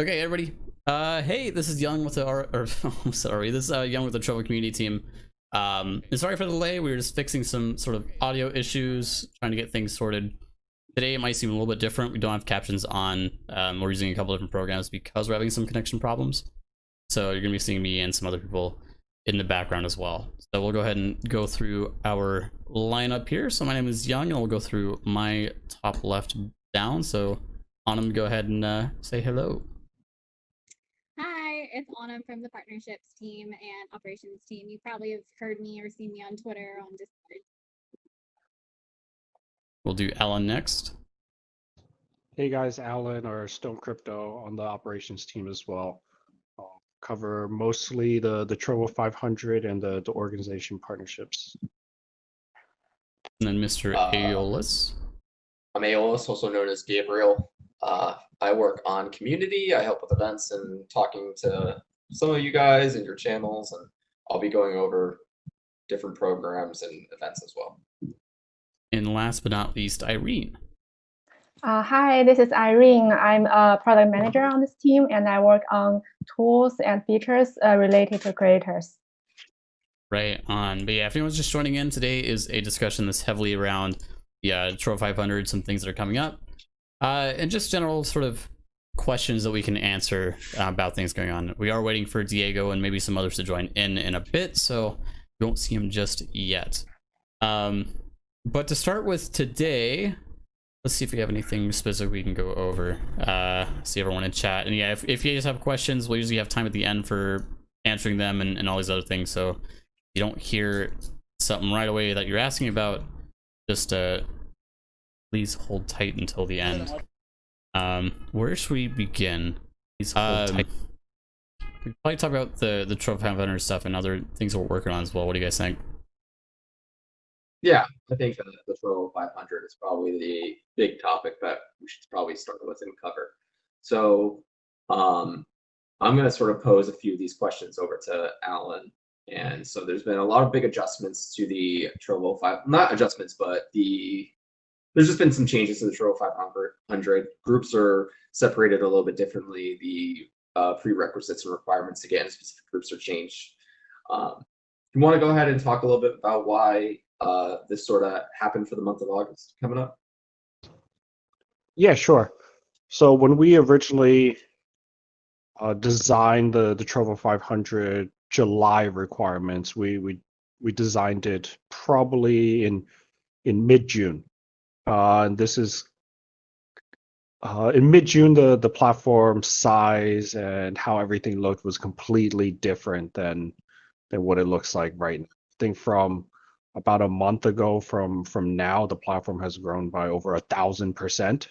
Okay, everybody. Hey, this is Young with the I'm sorry, this is Young with the Trovo community team. And sorry for the delay. We were just fixing some sort of audio issues, trying to get things sorted. Today it might seem a little bit different. We don't have captions on. We're using a couple different programs because we're having some connection problems. So you're gonna be seeing me and some other people in the background as well. So we'll go ahead and go through our lineup here. So my name is Young, and we'll go through my top left down. So Anam, go ahead and say hello. Hi, it's Anna from the partnerships team and operations team. You probably have heard me or seen me on Twitter, on Discord. We'll do Ellen next. Hey guys, Alan or Stone Crypto on the operations team as well. I'll cover mostly the Trovo 500 and the organization partnerships. And then Mr. Aeolus. I'm Aeolus, also known as Gabriel. I work on community. I help with events and talking to some of you guys and your channels, and I'll be going over different programs and events as well. And last but not least, Irene. Hi, this is Irene. I'm a product manager on this team, and I work on tools and features related to creators. Right on. But yeah, if anyone's just joining in, today is a discussion that's heavily around Trovo 500, some things that are coming up, and just general sort of questions that we can answer about things going on. We are waiting for Diego and maybe some others to join in a bit, so you won't see him just yet. But to start with today, let's see if we have anything specific we can go over. See everyone in chat. And yeah, if you guys have questions, we'll usually have time at the end for answering them and all these other things. So if you don't hear something right away that you're asking about, just please hold tight until the end. Where should we begin? Please hold tight. We probably talk about the Trovo 500 stuff and other things we're working on as well. What do you guys think? Yeah, I think the Trovo 500 is probably the big topic that we should probably start with and cover. So I'm going to sort of pose a few of these questions over to Alan. And so there's been a lot of big adjustments to the Trovo 5, not adjustments, but there's just been some changes to the Trovo 500. Groups are separated a little bit differently. The prerequisites and requirements to get into specific groups are changed. You want to go ahead and talk a little bit about why this sort of happened for the month of August coming up? Yeah, sure. So when we originally designed the Trovo 500 July requirements, we designed it probably in mid-June. And this is in mid-June, the platform size and how everything looked was completely different than what it looks like right now. I think from about a month ago from now, the platform has grown by over 1,000%.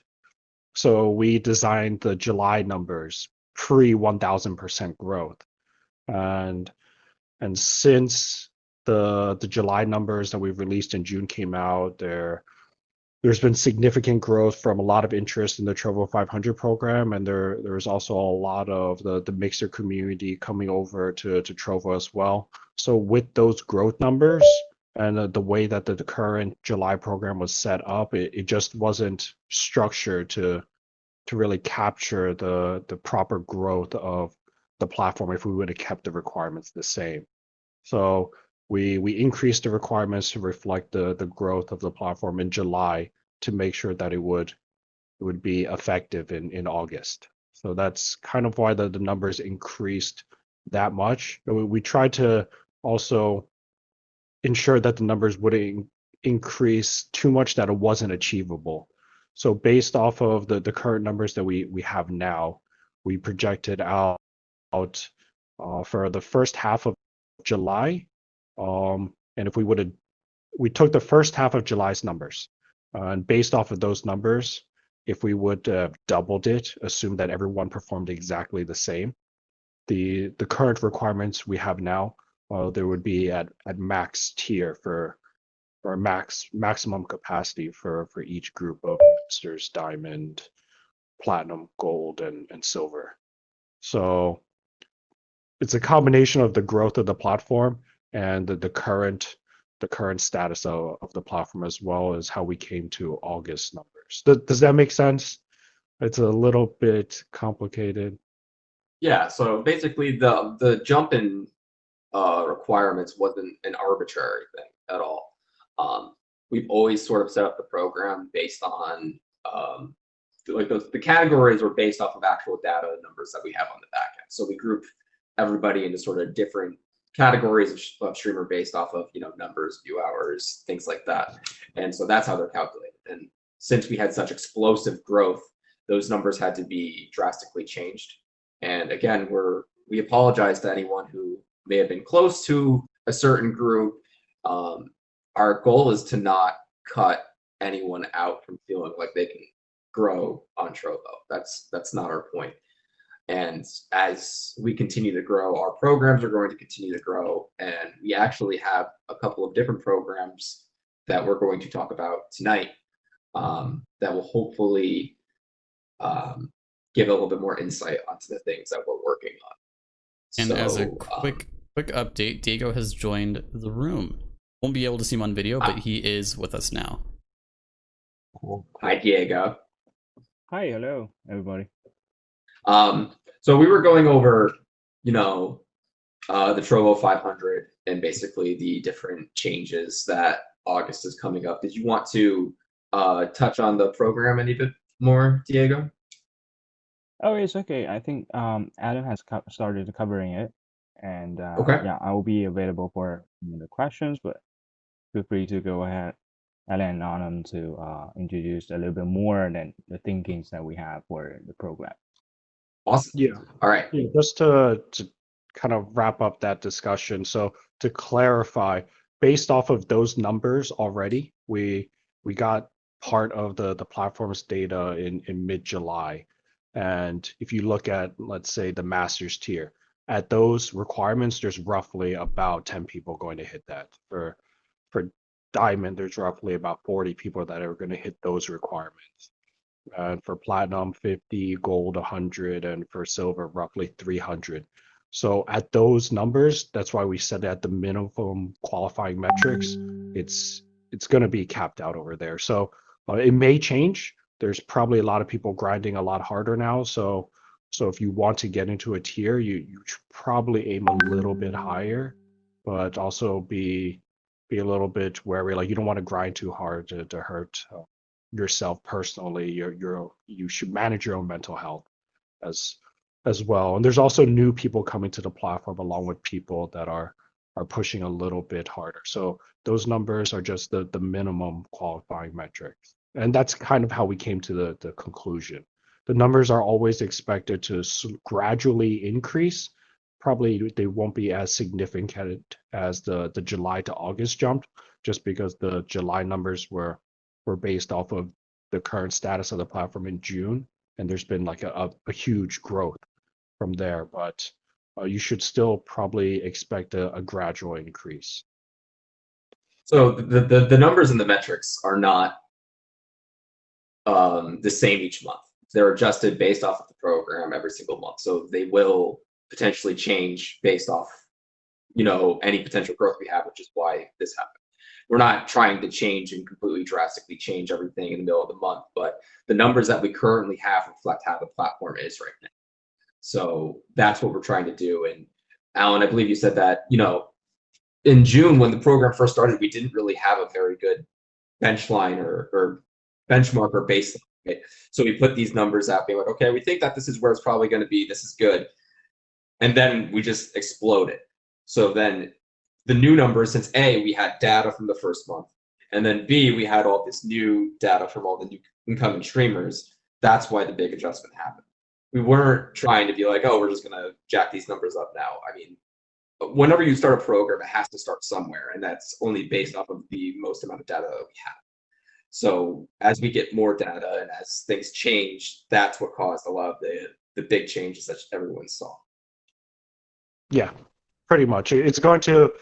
So we designed the July numbers pre 1,000% growth, and since the July numbers that we've released in June came out, there's been significant growth from a lot of interest in the Trovo 500 program, and there's also a lot of the Mixer community coming over to Trovo as well. So with those growth numbers and the way that the current July program was set up, it just wasn't structured to really capture the proper growth of the platform if we would have kept the requirements the same. So we increased the requirements to reflect the growth of the platform in July to make sure that it would be effective in August. So that's kind of why the numbers increased that much. We tried to also ensure that the numbers wouldn't increase too much that it wasn't achievable. So based off of the current numbers that we have now, we projected out for the first half of July. And if we took the first half of July's numbers, and based off of those numbers, if we would have doubled it, assume that everyone performed exactly the same, the current requirements we have now, there would be at max tier for maximum capacity for each group of masters, diamond, platinum, gold, and silver. So it's a combination of the growth of the platform and the current status of the platform, as well as how we came to August numbers. Does that make sense? It's a little bit complicated. Yeah, so basically the jump in requirements wasn't an arbitrary thing at all. We've always sort of set up the program based on like the categories were based off of actual data numbers that we have on the back end. So we grouped everybody into sort of different categories of streamer based off of numbers, view hours, things like that. And so that's how they're calculated. And since we had such explosive growth, those numbers had to be drastically changed. And again, we apologize to anyone who may have been close to a certain group. Our goal is to not cut anyone out from feeling like they can grow on Trovo. That's not our point. And as we continue to grow, our programs are going to continue to grow. And we actually have a couple of different programs that we're going to talk about tonight that will hopefully give a little bit more insight onto the things that we're working on. And as a quick update, Diego has joined the room. Won't be able to see him on video, but he is with us now. Cool. Hi, Diego. Hi, hello, everybody. So we were going over, the Trovo 500 and basically the different changes that August is coming up. Did you want to touch on the program any bit more, Diego? Oh, it's okay. I think Adam has started covering it, and Okay. yeah, I will be available for the questions, but feel free to go ahead, Alan and Anand, to introduce a little bit more than the thinkings that we have for the program. Awesome. Yeah. All right. Yeah, just to kind of wrap up that discussion. So to clarify, based off of those numbers already, we got part of the platform's data in mid-July. And if you look at, let's say, the master's tier, at those requirements, there's roughly about 10 people going to hit that. For diamond, there's roughly about 40 people that are going to hit those requirements. And for platinum, 50, gold, 100, and for silver, roughly 300. So at those numbers, that's why we said at the minimum qualifying metrics, it's going to be capped out over there. So it may change. There's probably a lot of people grinding a lot harder now. So if you want to get into a tier, you should probably aim a little bit higher, but also be a little bit wary. Like you don't want to grind too hard to hurt yourself personally. You should manage your own mental health as well. And there's also new people coming to the platform along with people that are pushing a little bit harder. So those numbers are just the minimum qualifying metrics. And that's kind of how we came to the conclusion. The numbers are always expected to gradually increase. Probably they won't be as significant as the July to August jump, just because the July numbers were based off of the current status of the platform in June, and there's been like a huge growth from there. But you should still probably expect a gradual increase. So the numbers and the metrics are not the same each month. They're adjusted based off of the program every single month. So they will potentially change based off, any potential growth we have, which is why this happened. We're not trying to change and completely drastically change everything in the middle of the month, but the numbers that we currently have reflect how the platform is right now. So that's what we're trying to do. And Alan, I believe you said that, in June when the program first started, we didn't really have a very good benchline or benchmark or baseline. Right? So we put these numbers out, being like, okay, we think that this is where it's probably going to be. This is good. And then we just exploded. So then the new numbers, since A, we had data from the first month, and then B, we had all this new data from all the new incoming streamers. That's why the big adjustment happened. We weren't trying to be like, oh, we're just going to jack these numbers up now. I mean, whenever you start a program, it has to start somewhere, and that's only based off of the most amount of data that we have. So as we get more data and as things change, that's what caused a lot of the big changes that everyone saw. Yeah, pretty much. It's going to,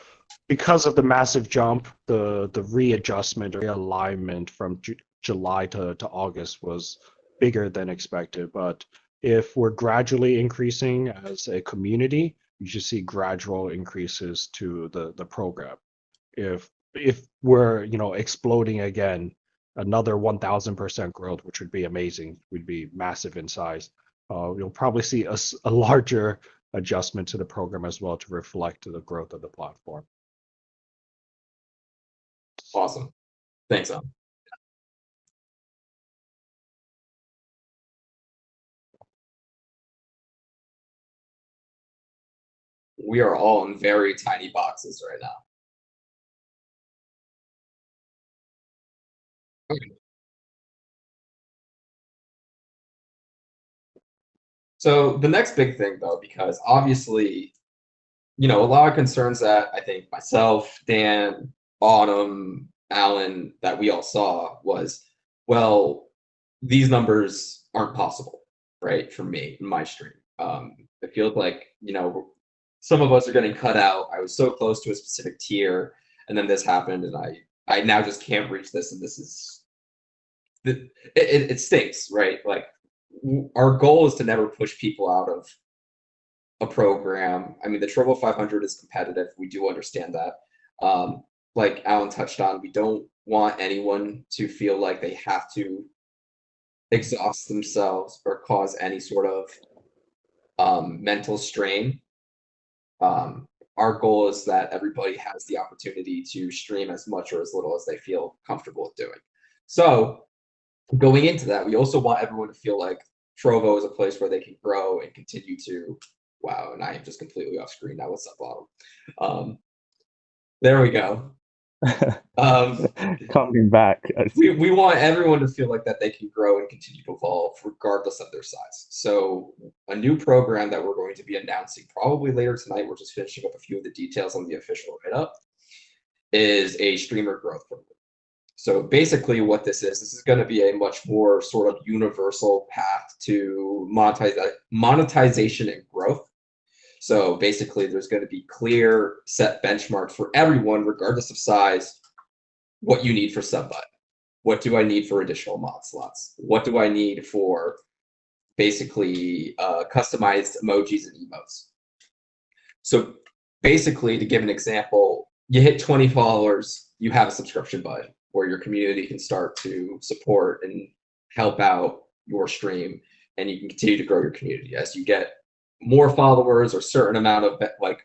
because of the massive jump, the readjustment or realignment from July to August was bigger than expected. But if we're gradually increasing as a community, you should see gradual increases to the program. If we're exploding again, another 1,000% growth, which would be amazing, would be massive in size. you'll probably see a larger adjustment to the program as well to reflect the growth of the platform. Awesome. Thanks, Al. We are all in very tiny boxes right now. Okay. So the next big thing, though, because obviously, a lot of concerns that I think myself, Dan, Autumn, Alan, that we all saw was, well, these numbers aren't possible, right? For me, in my stream. It feels like, some of us are getting cut out. I was so close to a specific tier, and then this happened, and I now just can't reach this, and this is, it stinks, right? Like, our goal is to never push people out of a program. I mean, the Trovo 500 is competitive. We do understand that. Like Alan touched on, we don't want anyone to feel like they have to exhaust themselves or cause any sort of mental strain. Our goal is that everybody has the opportunity to stream as much or as little as they feel comfortable with doing. So going into that, we also want everyone to feel like Trovo is a place where they can grow and continue to, wow, and I am just completely off screen now. What's up, Autumn? There we go. Coming back. We want everyone to feel like that they can grow and continue to evolve regardless of their size. So a new program that we're going to be announcing probably later tonight, we're just finishing up a few of the details on the official write-up, is a streamer growth program. So basically what this is going to be a much more sort of universal path to monetization and growth. So basically there's going to be clear set benchmarks for everyone, regardless of size, what you need for sub button. What do I need for additional mod slots? What do I need for basically customized emojis and emotes? So basically, to give an example, you hit 20 followers, you have a subscription button where your community can start to support and help out your stream, and you can continue to grow your community. As you get more followers or certain amount of like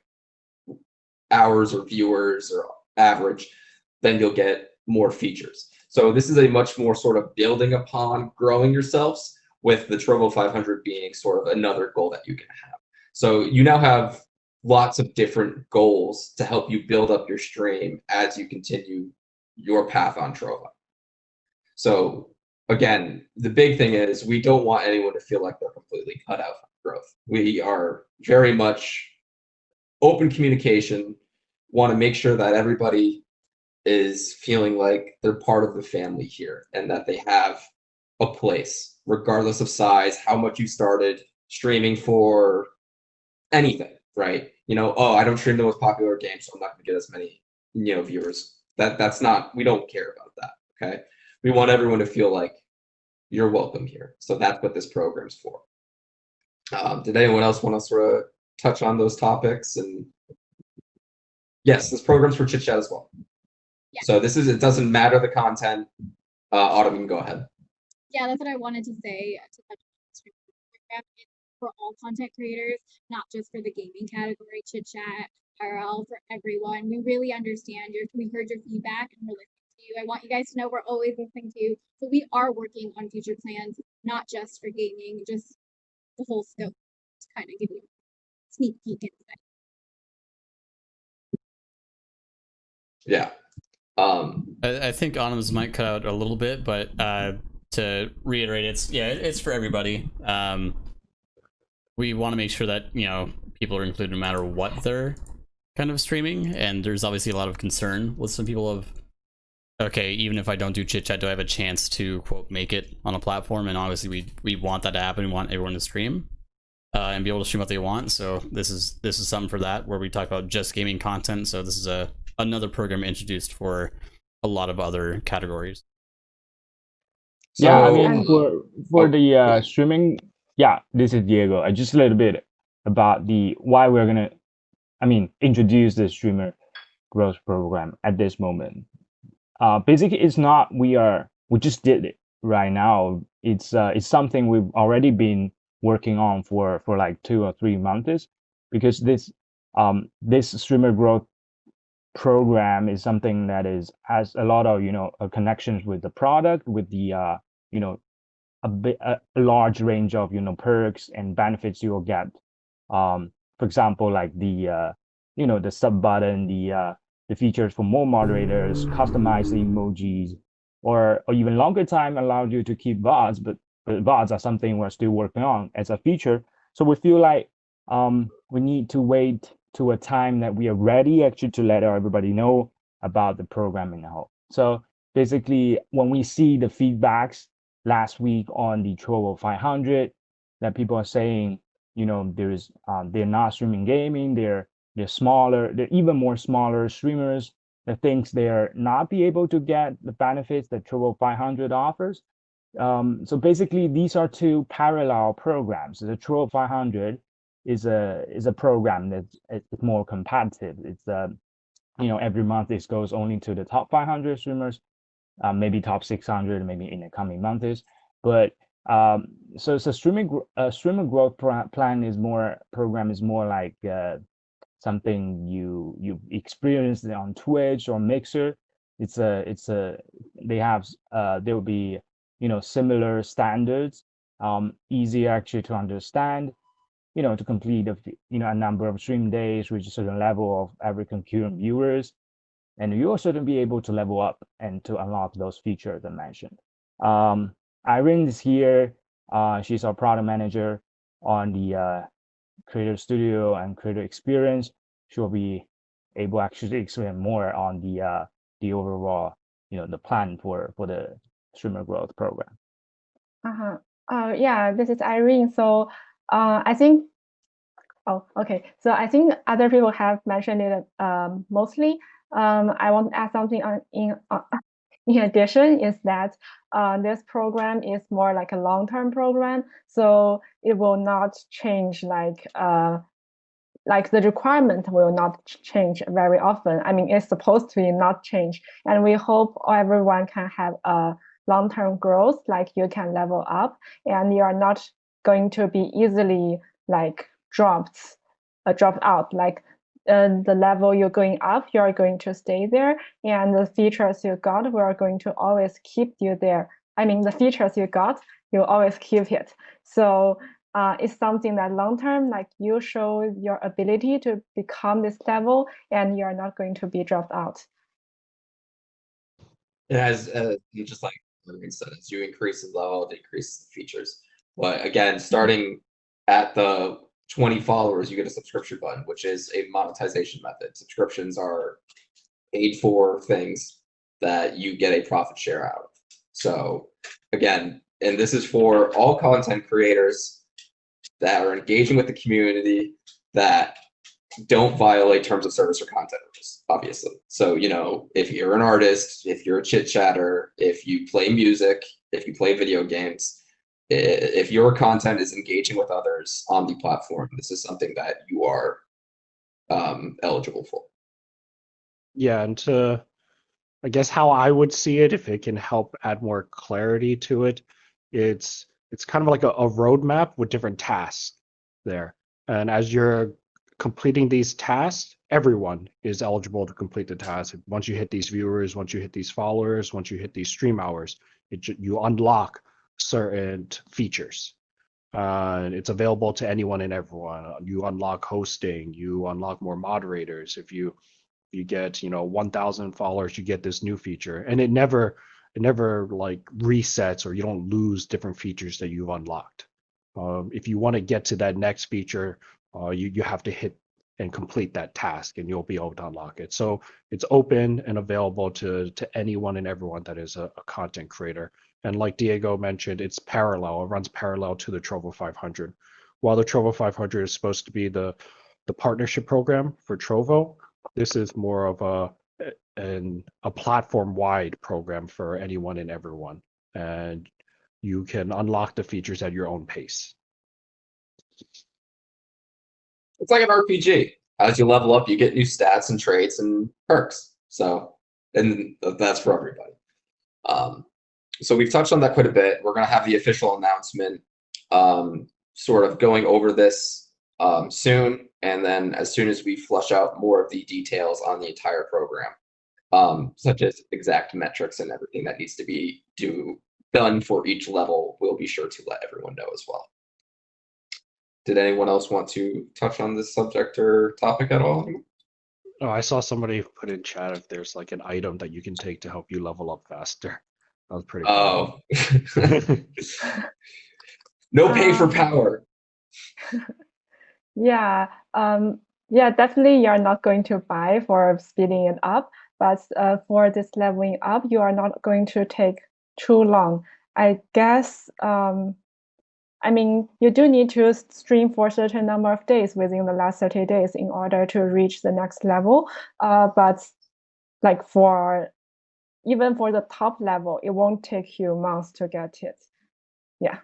hours or viewers or average, then you'll get more features. So this is a much more sort of building upon growing yourselves, with the Trovo 500 being sort of another goal that you can have. So you now have lots of different goals to help you build up your stream as you continue your path on Trovo. So again, the big thing is we don't want anyone to feel like they're completely cut out from growth. We are very much open communication, want to make sure that everybody is feeling like they're part of the family here and that they have a place, regardless of size, how much you started streaming for, anything, right? Oh, I don't stream the most popular game, so I'm not going to get as many, viewers. That's not, we don't care about that, okay? We want everyone to feel like you're welcome here. So that's what this program's for. Did anyone else want to sort of touch on those topics? And yes, this program's for chit chat as well. Yeah. So it doesn't matter the content. Autumn, you can go ahead. Yeah, that's what I wanted to say to touch on the stream program. It's for all content creators, not just for the gaming category, chit chat, IRL, for everyone. We really understand we heard your feedback and we're listening to you. I want you guys to know we're always listening to you. So we are working on future plans, not just for gaming, just the whole scope, to kind of give you a sneak peek inside. Yeah. I think Autumn's might cut out a little bit, but to reiterate, it's for everybody. We want to make sure that people are included no matter what they're kind of streaming, and there's obviously a lot of concern with some people of, okay, even if I don't do chit chat, do I have a chance to quote make it on a platform? And obviously we want that to happen. We want everyone to stream and be able to stream what they want. So this is something for that, where we talk about just gaming content. So this is another program introduced for a lot of other categories. So, yeah, I mean, for the streaming, yeah, this is Diego. Just a little bit about why we're gonna, introduce the streamer growth program at this moment. Basically, it's not we just did it right now. It's something we've already been working on for like 2 or 3 months, because this streamer growth program is something that has a lot of connections with the product, with the a large range of perks and benefits you will get. For example, like the the sub button, the features for more moderators, customize emojis, or even longer time allowed you to keep VODs, but VODs are something we're still working on as a feature. So we feel like we need to wait to a time that we are ready actually to let everybody know about the program in the whole. So basically, when we see the feedbacks last week on the Trovo 500, that people are saying, they're not streaming gaming, they're smaller, they're even more smaller streamers that thinks they're not be able to get the benefits that Trovo 500 offers. So basically, these are two parallel programs. The Trovo 500 is a program that's more competitive. It's every month this goes only to the top 500 streamers, maybe top 600, maybe in the coming months. But so streaming growth plan is more like something you experience on Twitch or Mixer. They have there will be similar standards, easy actually to understand, to complete a number of stream days, reach a certain level of every concurrent viewers, and you also to be able to level up and to unlock those features I mentioned. Irene is here. She's our product manager on the Creator Studio and Creator Experience. She'll be able actually to explain more on the overall, the plan for the streamer growth program. Yeah, this is Irene. So I think, okay. So I think other people have mentioned it mostly. I want to add something in addition, is that this program is more like a long-term program, so it will not change like the requirement will not change very often. I mean, it's supposed to be not change, and we hope everyone can have a long-term growth, like you can level up, and you are not going to be easily like dropped out. Like the level you're going up, you're going to stay there, and the features you got, we are going to always keep you there. I mean, the features you got, you always keep it. So it's something that long term, like you show your ability to become this level, and you're not going to be dropped out. As you just like said, as you increase the level, it increases the features. But again, starting at the 20 followers, you get a subscription button, which is a monetization method. Subscriptions are paid for things that you get a profit share out of. So again, and this is for all content creators that are engaging with the community, that don't violate terms of service or content rules, obviously. So, if you're an artist, if you're a chit chatter, if you play music, if you play video games, if your content is engaging with others on the platform, this is something that you are eligible for. Yeah, and I guess how I would see it, if it can help add more clarity to it, it's kind of like a roadmap with different tasks there. And as you're completing these tasks, everyone is eligible to complete the task. Once you hit these viewers, once you hit these followers, once you hit these stream hours, you unlock certain features. It's available to anyone and everyone. You unlock hosting, you unlock more moderators. If you get 1,000 followers, you get this new feature, and it never like resets, or you don't lose different features that you've unlocked. If you want to get to that next feature, you have to hit and complete that task, and you'll be able to unlock it. So it's open and available to anyone and everyone that is a content creator. And like Diego mentioned, it's parallel. It runs parallel to the Trovo 500. While the Trovo 500 is supposed to be the partnership program for Trovo, this is more of a platform-wide program for anyone and everyone, and you can unlock the features at your own pace. It's like an RPG. As you level up, you get new stats and traits and perks. So, and that's for everybody. So we've touched on that quite a bit. We're going to have the official announcement sort of going over this soon, and then as soon as we flush out more of the details on the entire program, such as exact metrics and everything that needs to be done for each level, we'll be sure to let everyone know as well. Did anyone else want to touch on this subject or topic at all? Oh, I saw somebody put in chat if there's like an item that you can take to help you level up faster. That was pretty cool. Oh. No pay for power. Yeah, yeah, definitely you're not going to buy for speeding it up, but for this leveling up, you are not going to take too long. I guess, I mean, you do need to stream for a certain number of days within the last 30 days in order to reach the next level. But like even for the top level, it won't take you months to get it. Yeah.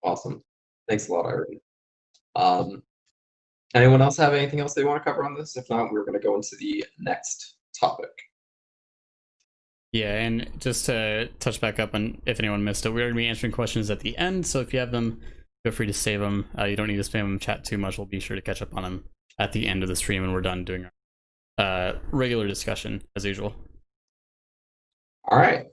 Awesome. Thanks a lot, Irene. Anyone else have anything else they want to cover on this? If not, we're going to go into the next topic. Yeah, and just to touch back up on if anyone missed it, we're going to be answering questions at the end, so if you have them, feel free to save them. You don't need to spam them chat too much. We'll be sure to catch up on them at the end of the stream when we're done doing our regular discussion, as usual. All right.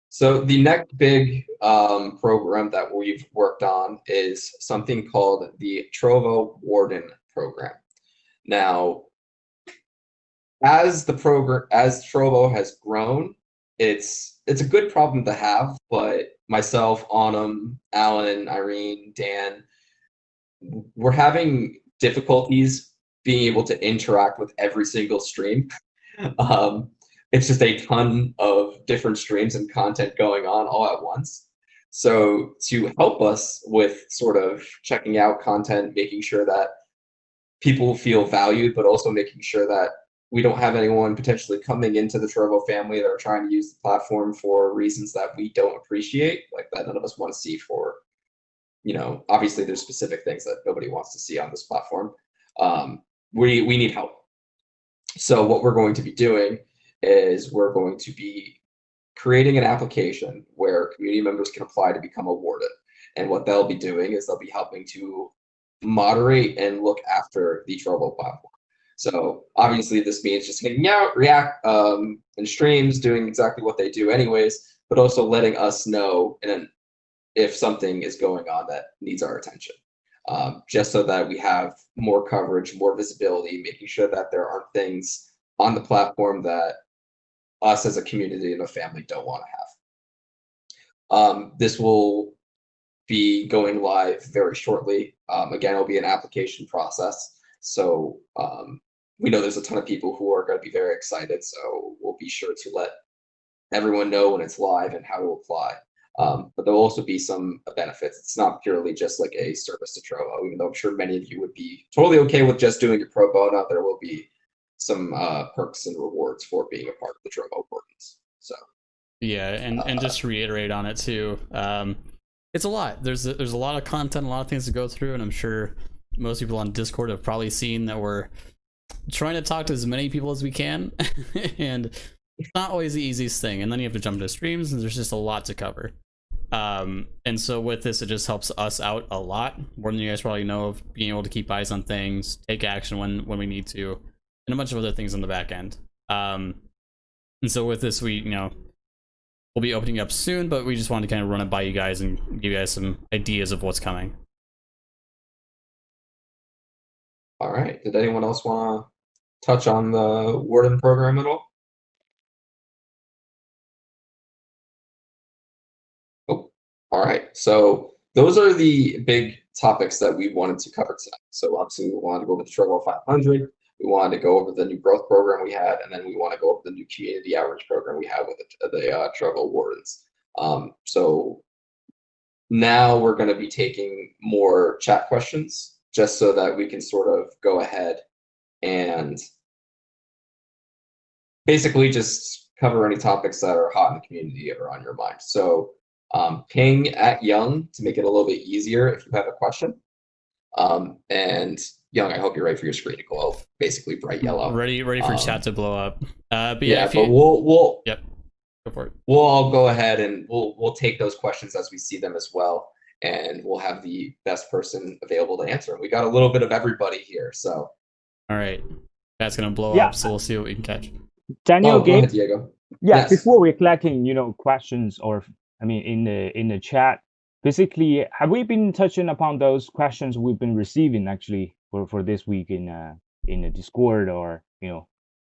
So the next big program that we've worked on is something called the Trovo Warden Program. Now, as Trovo has grown, it's a good problem to have, but myself, Autumn, Alan, Irene, Dan, we're having difficulties being able to interact with every single stream. It's just a ton of different streams and content going on all at once. So to help us with sort of checking out content, making sure that people feel valued, but also making sure that we don't have anyone potentially coming into the Trovo family that are trying to use the platform for reasons that we don't appreciate, like that none of us want to see for, obviously there's specific things that nobody wants to see on this platform. We need help. So what we're going to be doing is we're going to be creating an application where community members can apply to become a warden. And what they'll be doing is they'll be helping to moderate and look after the Trovo platform. So obviously this means just hanging out, react in streams, doing exactly what they do anyways, but also letting us know if something is going on that needs our attention. Just so that we have more coverage, more visibility, making sure that there aren't things on the platform that us as a community and a family don't want to have. This will be going live very shortly. Again, it'll be an application process. So we know there's a ton of people who are going to be very excited. So we'll be sure to let everyone know when it's live and how to apply. But there'll also be some benefits. It's not purely just like a service to Trovo, even though I'm sure many of you would be totally okay with just doing it pro bono. There will be some perks and rewards for being a part of the Trovo Wardens. So yeah, and just to reiterate on it too, it's a lot. There's a lot of content, a lot of things to go through, and I'm sure most people on Discord have probably seen that we're trying to talk to as many people as we can, and it's not always the easiest thing. And then you have to jump into streams, and there's just a lot to cover. And so with this, it just helps us out a lot more than you guys probably know, of being able to keep eyes on things, take action when we need to, and a bunch of other things on the back end. And so with this, we'll be opening up soon, but we just wanted to kind of run it by you guys and give you guys some ideas of what's coming. All right. Did anyone else want to touch on the Warden program at all? Oh, all right. So those are the big topics that we wanted to cover tonight. So obviously we wanted to go over the Trovo 500. We wanted to go over the new growth program we had, and then we want to go over the new community outreach program we have with the Trovo Wardens. So now we're going to be taking more chat questions, just so that we can sort of go ahead and basically just cover any topics that are hot in the community or on your mind. So ping @Young to make it a little bit easier if you have a question. And Young, I hope you're ready for your screen to glow, basically bright yellow. Ready for chat to blow up. But yeah, but we'll yep, go for it. We'll all go ahead and we'll take those questions as we see them as well. and we'll have the best person available to answer. We got a little bit of everybody here, so. All right, that's gonna blow Yeah. up, so we'll see what we can catch. Daniel, Go Gabe, ahead, Diego. yeah, Yes. before we're collecting, questions, or I mean, in the chat, basically, have we been touching upon those questions we've been receiving actually for this week in the Discord, or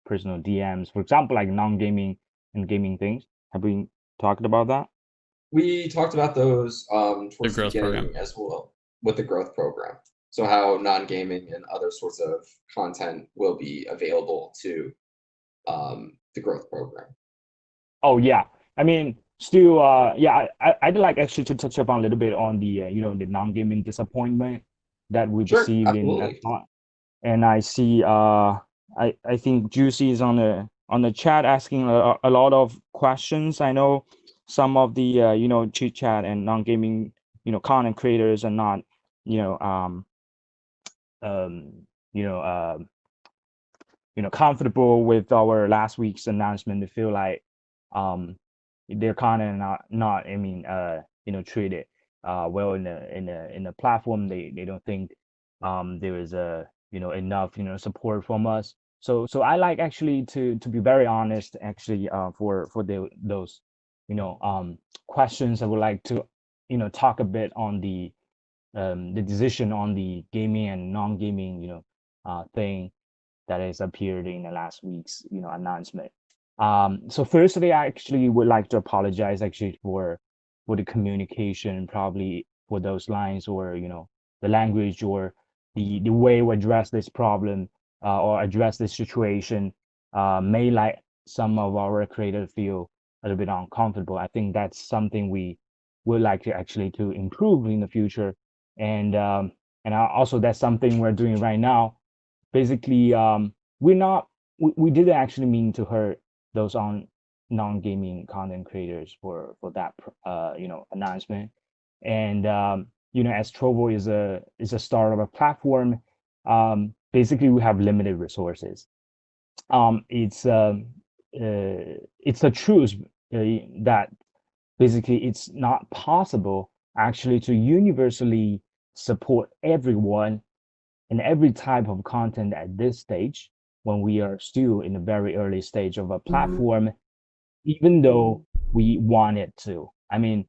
personal DMs, for example, like non-gaming and gaming things? Have we talked about that? We talked about those towards the growth beginning program. as well with the growth program. So how non-gaming and other sorts of content will be available to the growth program. Oh yeah, I mean, still, yeah, I'd like actually to touch upon a little bit on the the non-gaming disappointment that we Sure, received in absolutely. and I see I think Juicy is on the chat asking a lot of questions. I know some of the chit chat and non-gaming content creators are not um comfortable with our last week's announcement. They feel like their content not I mean treated well in the platform. They don't think there is a enough support from us. So I like actually to be very honest actually for those questions. I would like to talk a bit on the decision on the gaming and non-gaming thing that has appeared in the last week's announcement. So firstly, I actually would like to apologize actually for the communication, probably for those lines, or the language, or the way we address this problem or address this situation may like some of our creators feel a little bit uncomfortable. I think that's something we would like to actually to improve in the future, and also that's something we're doing right now. Basically, we didn't actually mean to hurt those on non-gaming content creators for that announcement. And as Trovo is a startup platform, basically we have limited resources. It's a truth that basically it's not possible actually to universally support everyone and every type of content at this stage, when we are still in a very early stage of a platform, even though we want it to. I mean,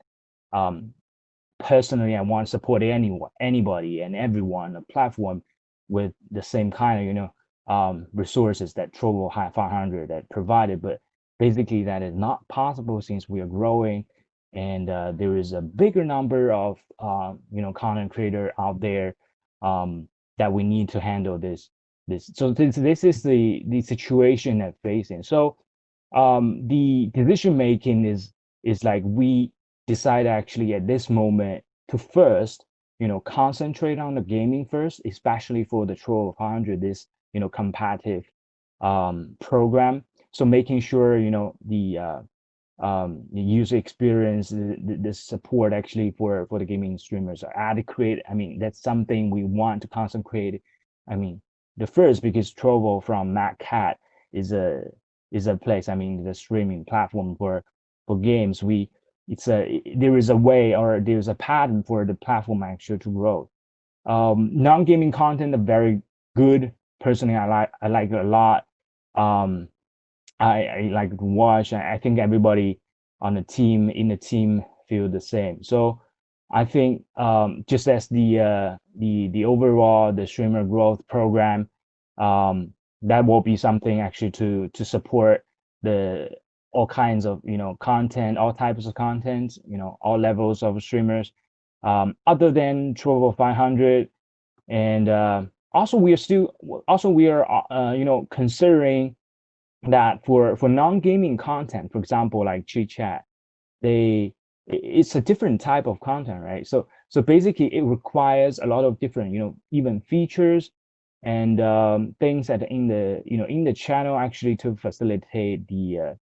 personally, I want to support anybody and everyone on the platform with the same kind of resources that Trovo 500 that provided, but basically that is not possible since we are growing, and there is a bigger number of content creator out there that we need to handle this. So this is the situation that facing. So the decision making is like we decide actually at this moment to first concentrate on the gaming first, especially for the Trovo 500, this competitive program. So making sure the user experience, the support actually for the gaming streamers are adequate. I mean, that's something we want to concentrate. I mean, the first, because Trovo from Matt Cat is a place, I mean, the streaming platform for games. There is a way, or there's a pattern for the platform actually to grow. Non-gaming content are very good. Personally, I like it a lot. I like to watch. I think everybody on the team feel the same. So I think just as the overall the streamer growth program, that will be something actually to support the all kinds of content, all types of content, all levels of streamers. Other than Trovo 500, and also we are considering that for non-gaming content, for example, like chit chat, it's a different type of content, right? So basically it requires a lot of different even features and things that in the channel actually to facilitate the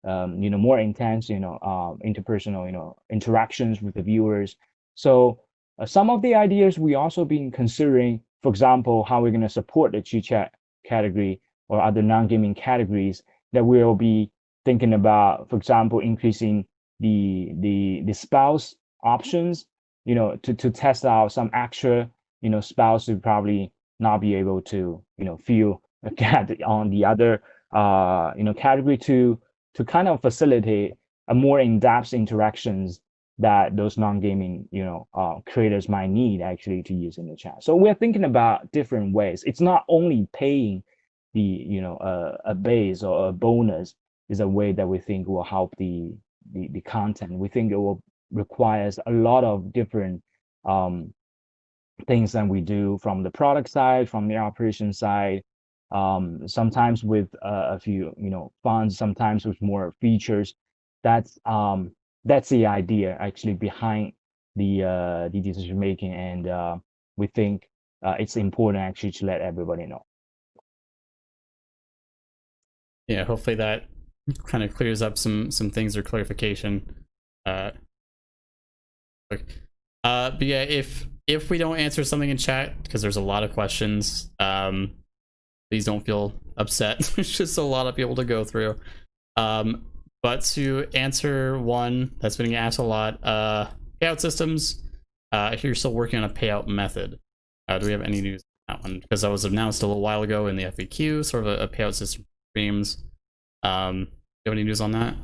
more intense interpersonal interactions with the viewers. So some of the ideas we also been considering, for example, how we're going to support the chit chat category or other non-gaming categories, that we'll be thinking about, for example, increasing the spouse options to test out some extra, spouse would probably not be able to, feel on the other, category to kind of facilitate a more in-depth interactions that those non-gaming, creators might need actually to use in the chat. So we're thinking about different ways. It's not only paying the, a base or a bonus is a way that we think will help the content. We think it will requires a lot of different things that we do from the product side, from the operation side, sometimes with a few, funds, sometimes with more features. That's the idea actually behind the decision making, and we think it's important actually to let everybody know. Yeah, hopefully that kind of clears up some things or clarification. But yeah, if we don't answer something in chat, because there's a lot of questions, please don't feel upset. There's just a lot of people to go through. But to answer one that's been asked a lot, payout systems. I hear you're still working on a payout method. Do we have any news on that one? Because that was announced a little while ago in the FAQ, sort of a payout system streams. Do you have any news on that?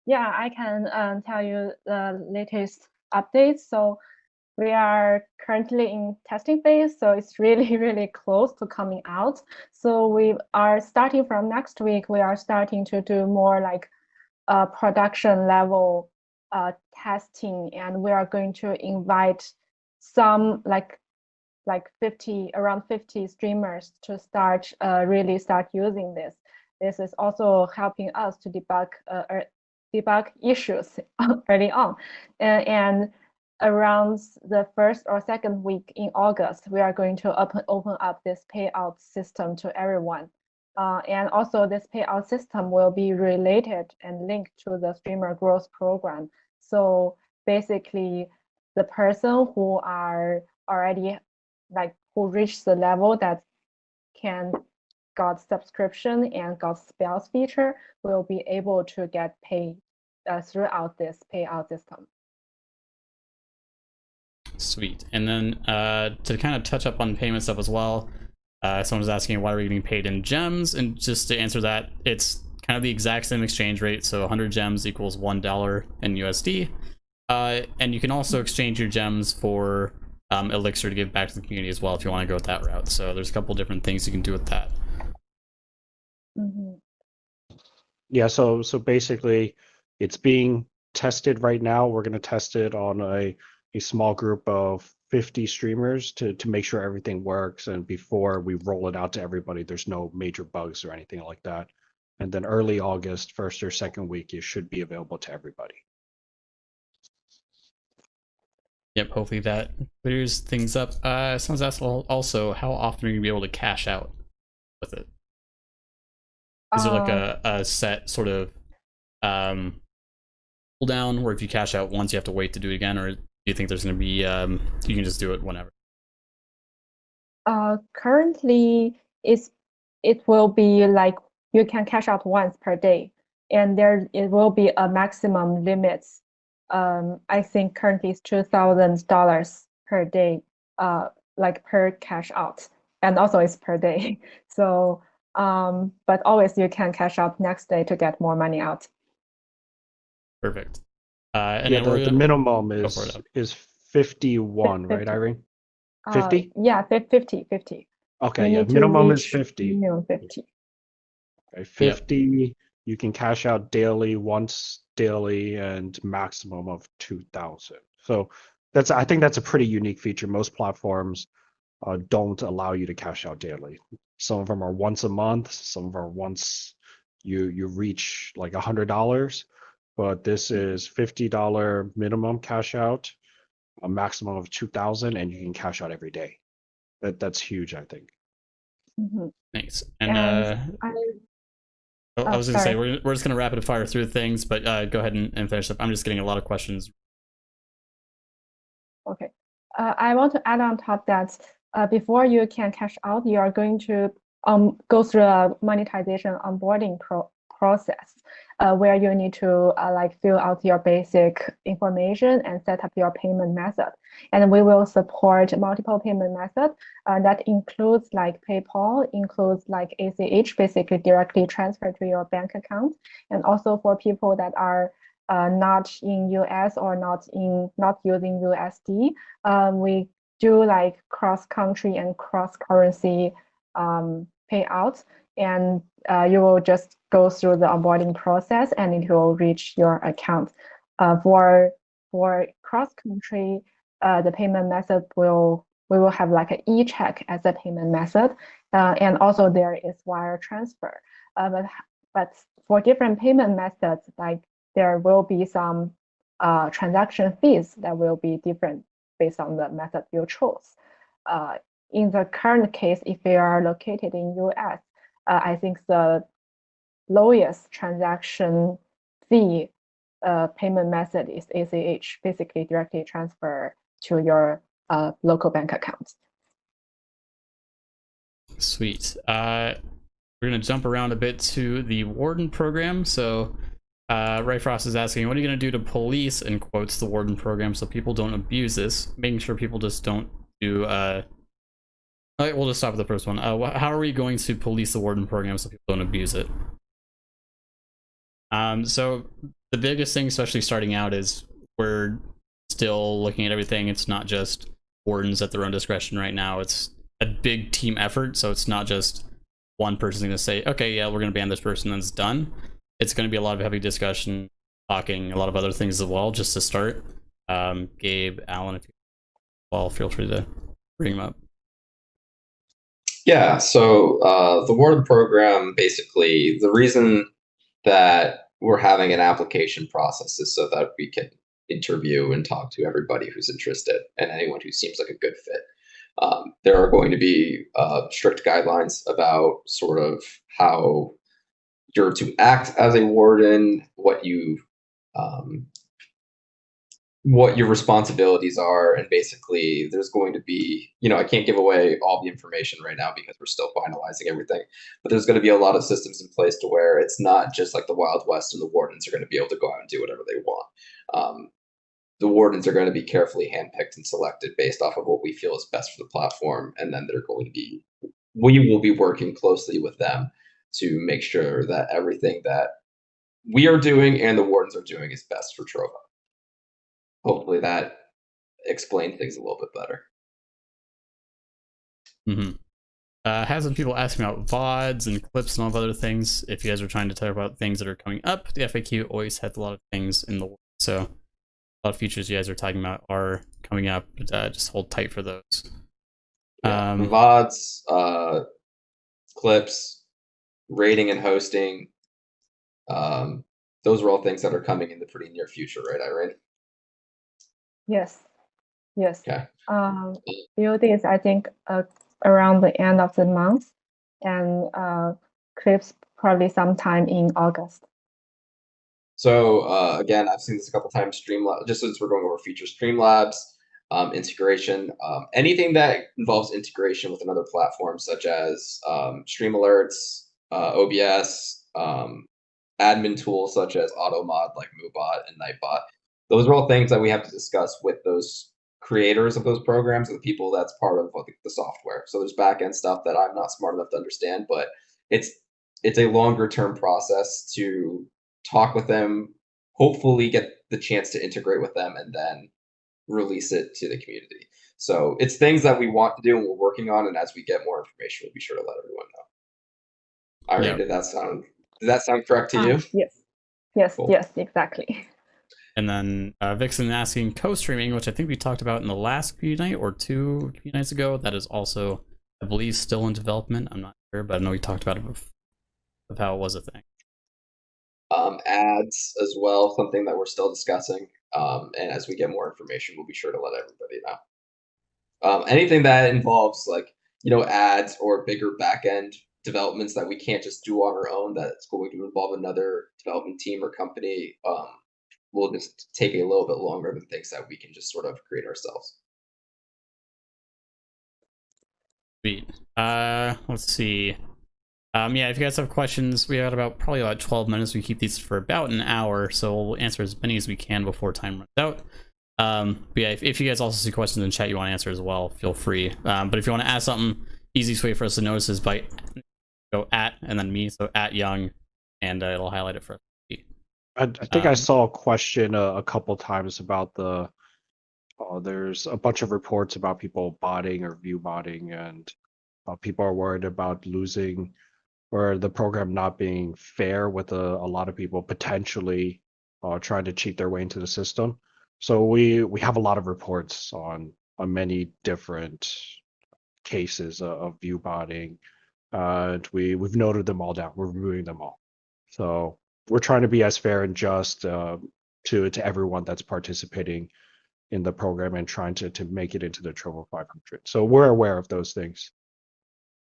Yeah, I can tell you the latest updates. So we are currently in testing phase, so it's really, really close to coming out. So we are starting from next week, we are starting to do more like production level testing, and we are going to invite some around 50 streamers to really start using this. This is also helping us to debug issues early on, and around the first or second week in August, we are going to open up this payout system to everyone. And also this payout system will be related and linked to the streamer growth program. So basically the person who are already who reached the level that can got subscription and got spells feature will be able to get paid throughout this payout system. Sweet. And then to kind of touch up on payment stuff as well, someone was asking why are we getting paid in gems, and just to answer that, it's kind of the exact same exchange rate. So 100 gems equals $1 in USD, and you can also exchange your gems for elixir to give back to the community as well if you want to go that route. So there's a couple different things you can do with that. Mm-hmm. Yeah, so basically it's being tested right now. We're going to test it on a small group of 50 streamers to make sure everything works, and before we roll it out to everybody, there's no major bugs or anything like that. And then early August, first or second week, it should be available to everybody. Yep, hopefully that clears things up. Someone's asked also, how often are you going to be able to cash out with it? Is there like a set sort of cooldown where if you cash out once you have to wait to do it again, or do you think there's going to be you can just do it whenever? Currently it will be like you can cash out once per day, and it will be a maximum limit. I think currently it's $2,000 per day, like per cash out, and also it's per day. So but always you can cash out next day to get more money out. Perfect. And yeah, the minimum is 51, 50. right, Irene? 50? Yeah, 50. Okay, you yeah, minimum is 50. Minimum 50. Okay, 50, you can cash out daily, once daily, and maximum of 2,000. So I think that's a pretty unique feature. Most platforms don't allow you to cash out daily. Some of them are once a month, some of them are once you reach like $100, but this is $50 minimum cash out, a maximum of 2,000, and you can cash out every day. That's huge, I think. Mm-hmm. Thanks. And I was going to say, we're just going to rapid fire through things, but go ahead and finish up. I'm just getting a lot of questions. Okay. I want to add on top that before you can cash out, you are going to go through a monetization onboarding process. where you need to like fill out your basic information and set up your payment method. And we will support multiple payment methods that includes like PayPal, includes like ACH, basically directly transfer to your bank account. And also for people that are not in US or not using USD, we do like cross-country and cross-currency payouts, and you will just go through the onboarding process and it will reach your account. For cross-country, the payment method we will have like an e-check as a payment method, and also there is wire transfer. But for different payment methods, like there will be some transaction fees that will be different based on the method you chose. In the current case, if you are located in US, I think the lowest transaction fee payment method is ACH, basically directly transfer to your local bank account. Sweet. We're going to jump around a bit to the Warden program. So Ray Frost is asking, what are you going to do to police, in quotes, the Warden program so people don't abuse this? Making sure people just don't do... we'll just stop with the first one. How are we going to police the Warden program so people don't abuse it? So the biggest thing, especially starting out, is we're still looking at everything. It's not just wardens at their own discretion right now. It's a big team effort, so it's not just one person's going to say, okay, yeah, we're going to ban this person, and it's done. It's going to be a lot of heavy discussion, talking, a lot of other things as well, just to start. Gabe, Alan, if you feel free to bring them up. Yeah, so the Warden program, basically, the reason that we're having an application process is so that we can interview and talk to everybody who's interested and anyone who seems like a good fit. There are going to be strict guidelines about sort of how you're to act as a warden, what your responsibilities are, and basically there's going to be, I can't give away all the information right now because we're still finalizing everything, but there's going to be a lot of systems in place to where it's not just like the Wild West and the wardens are going to be able to go out and do whatever they want. The wardens are going to be carefully handpicked and selected based off of what we feel is best for the platform, and then we will be working closely with them to make sure that everything that we are doing and the wardens are doing is best for Trovo. Hopefully that explained things a little bit better. Mm-hmm. Had some people asking about VODs and clips and all of other things. If you guys are trying to talk about things that are coming up, the FAQ always has a lot of things in the works. So a lot of features you guys are talking about are coming up. Just hold tight for those. Yeah, VODs, clips, rating and hosting. Those are all things that are coming in the pretty near future, right, Irene? Yes. Okay. VOD is, I think, around the end of the month, and clips probably sometime in August. So again, I've seen this a couple times. Streamlabs, just since we're going over features, Streamlabs, integration, anything that involves integration with another platform, such as Stream Alerts, OBS, admin tools such as AutoMod like MooBot and Nightbot. Those are all things that we have to discuss with those creators of those programs and the people that's part of the software. So there's back-end stuff that I'm not smart enough to understand, but it's a longer term process to talk with them, hopefully get the chance to integrate with them, and then release it to the community. So it's things that we want to do and we're working on, and as we get more information, we'll be sure to let everyone know. Irene, did that sound correct to you? Yes, Cool. yes, exactly. And then Vixen asking co-streaming, which I think we talked about in the last community night or 2 community nights ago. That is also, I believe, still in development. I'm not sure, but I know we talked about it before, of how it was a thing. Ads as well, something that we're still discussing. And as we get more information, we'll be sure to let everybody know. Anything that involves ads or bigger back-end developments that we can't just do on our own, that's going to involve another development team or company, will just take a little bit longer than things that we can just sort of create ourselves. Sweet. Let's see. Yeah, if you guys have questions, we got probably about 12 minutes. We keep these for about an hour, so we'll answer as many as we can before time runs out. But yeah, if you guys also see questions in chat you want to answer as well, feel free. But if you want to ask something, easiest way for us to notice is by go at and then me, so at Young, and it'll highlight it for us. I think I saw a question a couple times about the. There's a bunch of reports about people botting or view botting, and people are worried about losing or the program not being fair with a lot of people potentially trying to cheat their way into the system. So we have a lot of reports on many different cases of view botting, and we've noted them all down. We're reviewing them all. So we're trying to be as fair and just to everyone that's participating in the program and trying to make it into the Trovo 500. So we're aware of those things.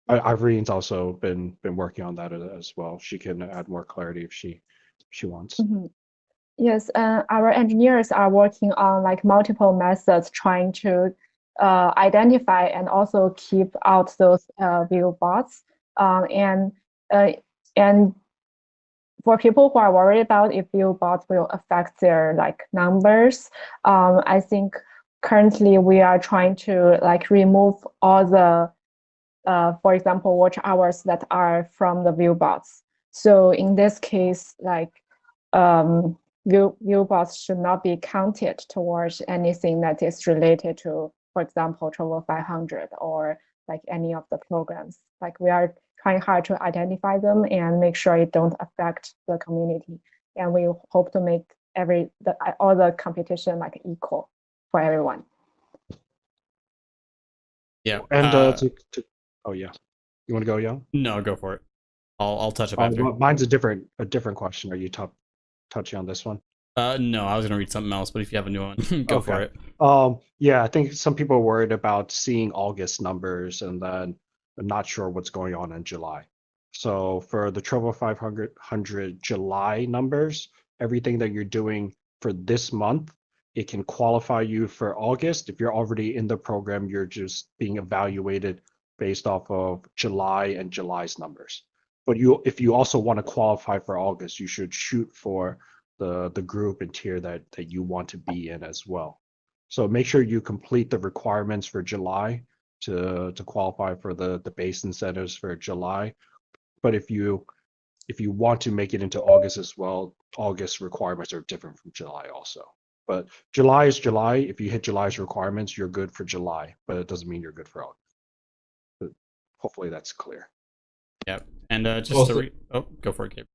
Irene's also been working on that as well. She can add more clarity if she wants. Yes, our engineers are working on like multiple methods trying to identify and also keep out those view bots. And for people who are worried about if view bots will affect their like numbers, I think currently we are trying to like remove all the for example, watch hours that are from the view bots. So in this case, like view bots should not be counted towards anything that is related to, for example, Trovo 500 or like any of the programs. Like we are trying hard to identify them and make sure it don't affect the community. And we hope to make all the competition like equal for everyone. Yeah. And oh yeah, you want to go, Young? No, go for it. I'll touch up after. Mine's a different question. Are you touching on this one? No, I was gonna read something else, but if you have a new one, go for it. Yeah, I think some people are worried about seeing August numbers and then not sure what's going on in July. So for the Trovo 500 July numbers, everything that you're doing for this month, it can qualify you for August. If you're already in the program, you're just being evaluated based off of July and July's numbers. But if you also want to qualify for August, you should shoot for the group and tier that you want to be in as well. So make sure you complete the requirements for July to qualify for the base incentives for July. But if you want to make it into August as well, August requirements are different from July also. But July is July. If you hit July's requirements, you're good for July, but it doesn't mean you're good for August. But hopefully that's clear. Yep. And just Also, go for it, Gabe.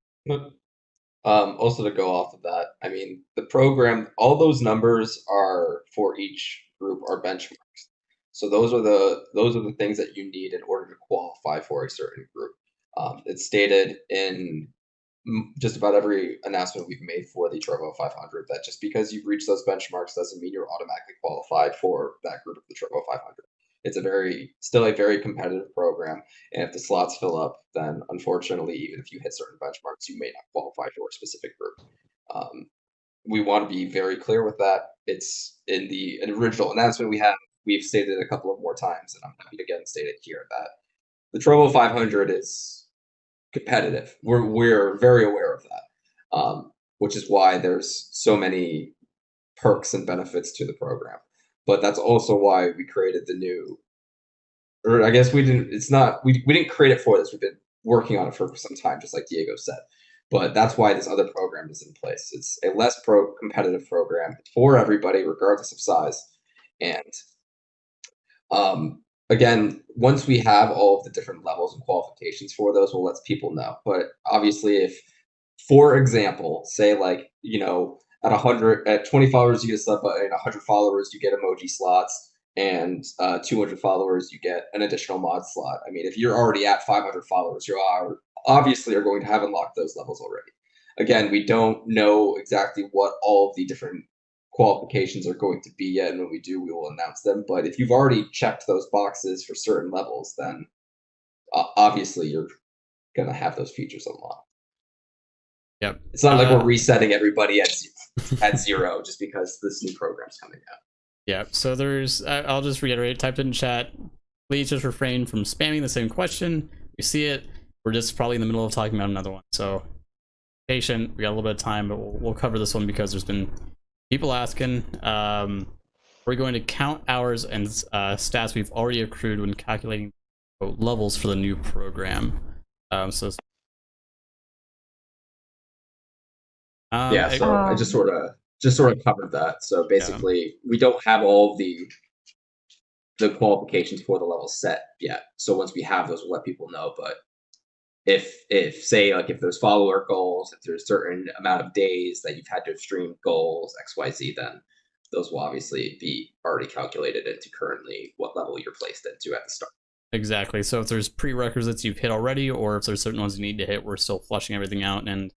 Also to go off of that, I mean, the program, all those numbers are for each group are benchmarks. So those are the things that you need in order to qualify for a certain group. It's stated in just about every announcement we've made for the Trovo 500 that just because you've reached those benchmarks doesn't mean you're automatically qualified for that group of the Trovo 500. It's still a very competitive program, and if the slots fill up, then unfortunately, even if you hit certain benchmarks, you may not qualify for a specific group. We want to be very clear with that. It's in the original announcement we've stated it a couple of more times, and I'm happy to again state it here that the Trovo 500 is competitive. We're very aware of that, which is why there's so many perks and benefits to the program. But that's also why we created the new, or I guess we didn't create it for this. We've been working on it for some time, just like Diego said. But that's why this other program is in place. It's a less competitive program for everybody, regardless of size. And again, once we have all of the different levels and qualifications for those, we'll let people know. But obviously, if, for example, say like, at 20 followers, you get a sub button, 100 followers, you get emoji slots, and 200 followers, you get an additional mod slot. I mean, if you're already at 500 followers, you obviously are going to have unlocked those levels already. Again, we don't know exactly what all of the different qualifications are going to be yet, and when we do, we will announce them. But if you've already checked those boxes for certain levels, then obviously you're going to have those features unlocked. Yep. It's not like we're resetting everybody at zero just because this new program's coming out. Yeah, so I'll just reiterate, typed in chat, please just refrain from spamming the same question. We see it. we're just probably in the middle of talking about another one. So patient, we got a little bit of time, but we'll cover this one because there's been people asking. We're going to count hours and stats we've already accrued when calculating levels for the new program. Yeah, so I just sort of covered that. So basically, we don't have all the qualifications for the levels set yet. So once we have those, we'll let people know. But if say like if there's follower goals, if there's a certain amount of days that you've had to stream goals XYZ, then those will obviously be already calculated into currently what level you're placed into at the start. Exactly. So if there's prerequisites you've hit already, or if there's certain ones you need to hit, we're still flushing everything out. And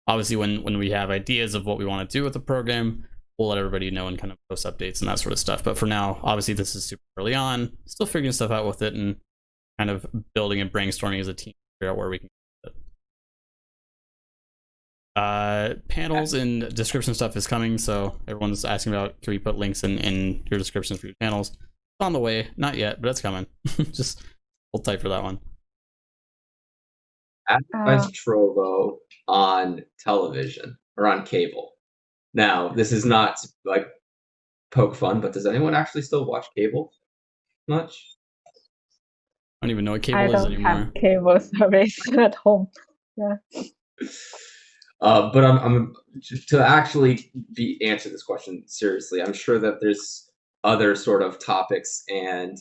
obviously when we have ideas of what we want to do with the program, we'll let everybody know and kind of post updates and that sort of stuff. But for now, obviously this is super early on, still figuring stuff out with it and kind of building and brainstorming as a team to figure out where we can get it. Panels and description stuff is coming, so everyone's asking about, can we put links in your descriptions for your panels? It's on the way, not yet, but it's coming. Just hold tight for that one. Advertise Trovo on television or on cable. Now, this is not like poke fun, but does anyone actually still watch cable much? I don't even know what cable I is don't anymore. have cable service at home. Yeah. But I'm to actually answer this question seriously. I'm sure that there's other sort of topics and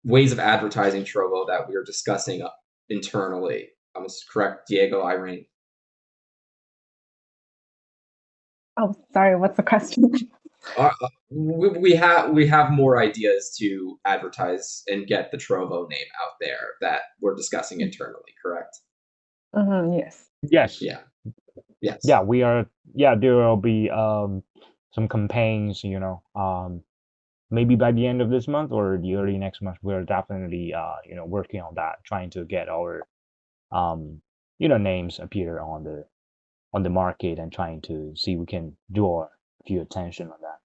ways of advertising Trovo that we are discussing internally. I'm correct, Diego, Irene. Oh, sorry. What's the question? We have more ideas to advertise and get the Trovo name out there that we're discussing internally. Correct? Yes. Yes. Yeah. Yes. Yeah, we are. Yeah, there will be some campaigns. Maybe by the end of this month or the early next month, we're definitely working on that, trying to get our names appear on the market and trying to see if we can draw a few attention on that.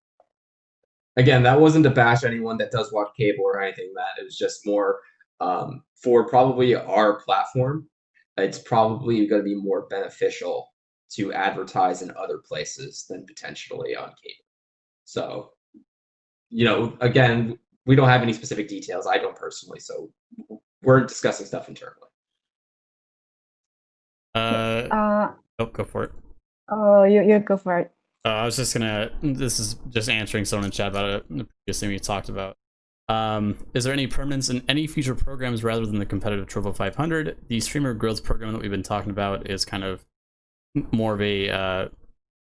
Again, that wasn't to bash anyone that does watch cable or anything. That it was just more for probably our platform. It's probably going to be more beneficial to advertise in other places than potentially on cable. So, again, we don't have any specific details. I don't personally, so we're discussing stuff internally. Go for it. Oh, you go for it. I was just gonna. This is just answering someone in chat about the previous thing we talked about. Is there any permanence in any future programs rather than the competitive Trovo 500? The streamer growth program that we've been talking about is kind of more of a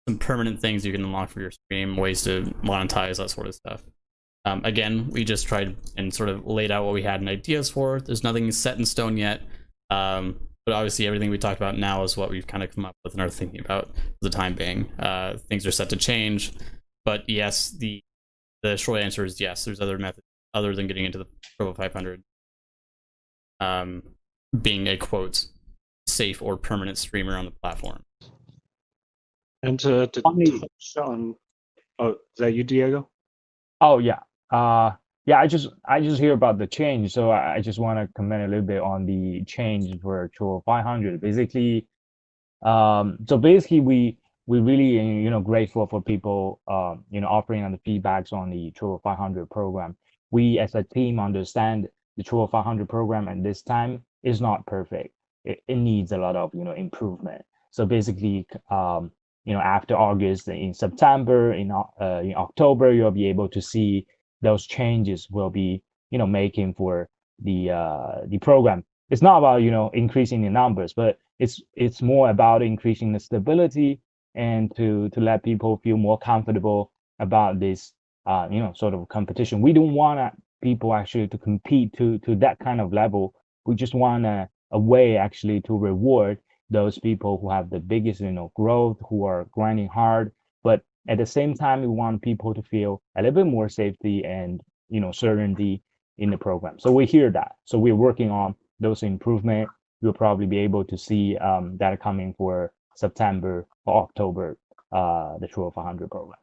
some permanent things you can unlock for your stream, ways to monetize, that sort of stuff. Again, we just tried and sort of laid out what we had and ideas for. There's nothing set in stone yet. But obviously everything we talked about now is what we've kind of come up with and are thinking about for the time being. Things are set to change, but yes, the short answer is yes. There's other methods other than getting into the Trovo 500 being a quote safe or permanent streamer on the platform. And to touch on, is that you, Diego? Oh yeah. Yeah, I just hear about the change, so I just want to comment a little bit on the change for Trovo 500. Basically, we really grateful for people offering on the feedbacks on the Trovo 500 program. We as a team understand the Trovo 500 program at this time is not perfect. It needs a lot of improvement. So basically, after August, in September, in October, you'll be able to see those changes will be making for the program. It's not about increasing the numbers, but it's more about increasing the stability and to let people feel more comfortable about this sort of competition. We don't want people actually to compete to that kind of level. We just want a way actually to reward those people who have the biggest growth, who are grinding hard, but at the same time, we want people to feel a little bit more safety and certainty in the program. So we hear that. So we're working on those improvements. You'll probably be able to see that coming for September or October, the Trovo 500 program.